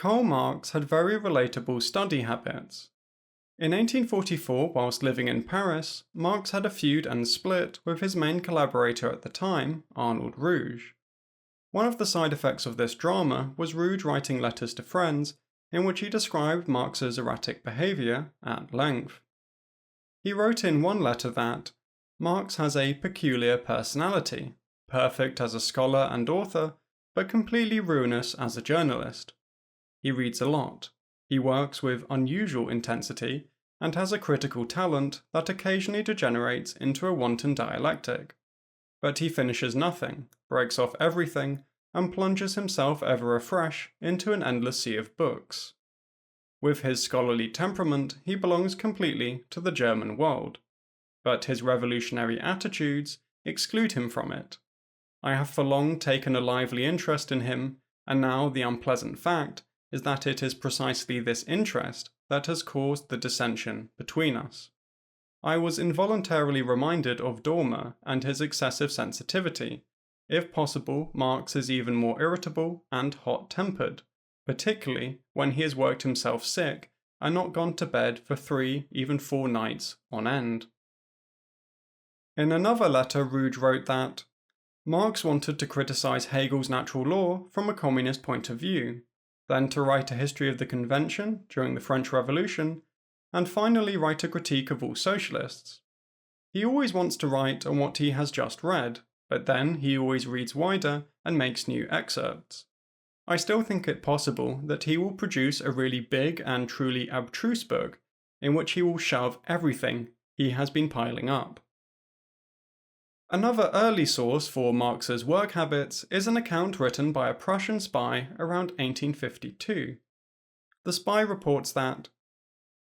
Karl Marx had very relatable study habits. In 1844, whilst living in Paris, Marx had a feud and split with his main collaborator at the time, Arnold Ruge. One of the side effects of this drama was Ruge writing letters to friends in which he described Marx's erratic behaviour at length. He wrote in one letter that Marx has a peculiar personality, perfect as a scholar and author, but completely ruinous as a journalist. He reads a lot, he works with unusual intensity, and has a critical talent that occasionally degenerates into a wanton dialectic. But he finishes nothing, breaks off everything, and plunges himself ever afresh into an endless sea of books. With his scholarly temperament, he belongs completely to the German world, but his revolutionary attitudes exclude him from it. I have for long taken a lively interest in him, and now the unpleasant fact is that it is precisely this interest that has caused the dissension between us. I was involuntarily reminded of Dormer and his excessive sensitivity. If possible, Marx is even more irritable and hot-tempered, particularly when he has worked himself sick and not gone to bed for 3, even 4 nights on end. In another letter, Ruge wrote that Marx wanted to criticize Hegel's natural law from a communist point of view, then to write a history of the convention during the French Revolution, and finally write a critique of all socialists. He always wants to write on what he has just read, but then he always reads wider and makes new excerpts. I still think it possible that he will produce a really big and truly abstruse book in which he will shove everything he has been piling up. Another early source for Marx's work habits is an account written by a Prussian spy around 1852. The spy reports that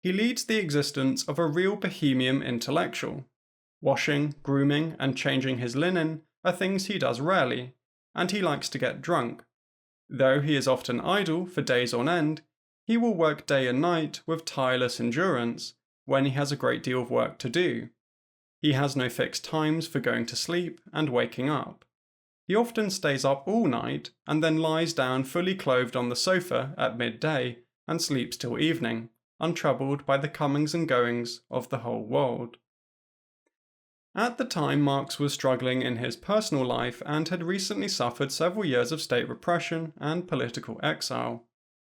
he leads the existence of a real bohemian intellectual. Washing, grooming, and changing his linen are things he does rarely, and he likes to get drunk. Though he is often idle for days on end, he will work day and night with tireless endurance when he has a great deal of work to do. He has no fixed times for going to sleep and waking up. He often stays up all night and then lies down fully clothed on the sofa at midday and sleeps till evening, untroubled by the comings and goings of the whole world. At the time, Marx was struggling in his personal life and had recently suffered several years of state repression and political exile.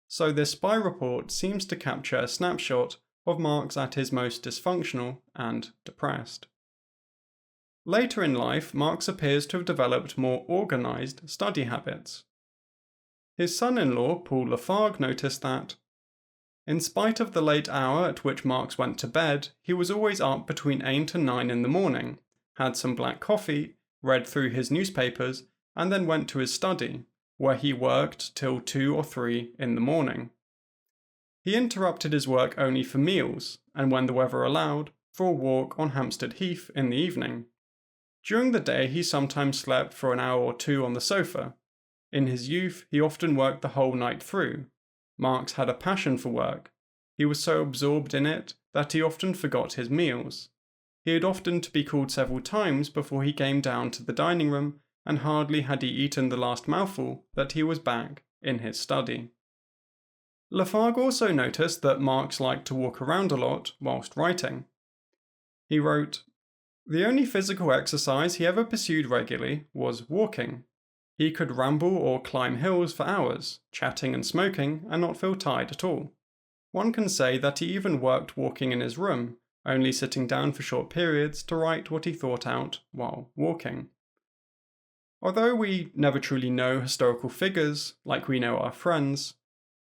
So this spy report seems to capture a snapshot of Marx at his most dysfunctional and depressed. Later in life, Marx appears to have developed more organized study habits. His son-in-law, Paul Lafargue, noticed that, in spite of the late hour at which Marx went to bed, he was always up between 8 and 9 in the morning, had some black coffee, read through his newspapers, and then went to his study, where he worked till 2 or 3 in the morning. He interrupted his work only for meals, and when the weather allowed, for a walk on Hampstead Heath in the evening. During the day he sometimes slept for an hour or 2 on the sofa. In his youth he often worked the whole night through. Marx had a passion for work. He was so absorbed in it that he often forgot his meals. He had often to be called several times before he came down to the dining room, and hardly had he eaten the last mouthful that he was back in his study. Lafargue also noticed that Marx liked to walk around a lot whilst writing. He wrote, "The only physical exercise he ever pursued regularly was walking. He could ramble or climb hills for hours, chatting and smoking, and not feel tired at all. One can say that he even worked walking in his room, only sitting down for short periods to write what he thought out while walking." Although we never truly know historical figures like we know our friends,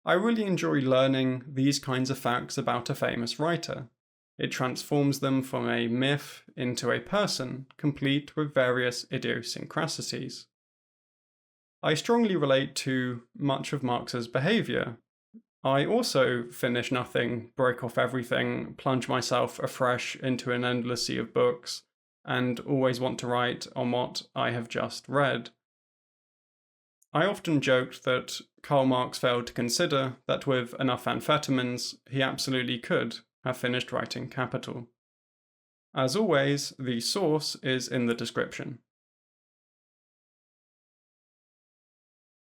I really enjoy learning these kinds of facts about a famous writer. It transforms them from a myth into a person, complete with various idiosyncrasies. I strongly relate to much of Marx's behaviour. I also finish nothing, break off everything, plunge myself afresh into an endless sea of books, and always want to write on what I have just read. I often joked that Karl Marx failed to consider that with enough amphetamines, he absolutely could have finished writing Capital. As always, the source is in the description.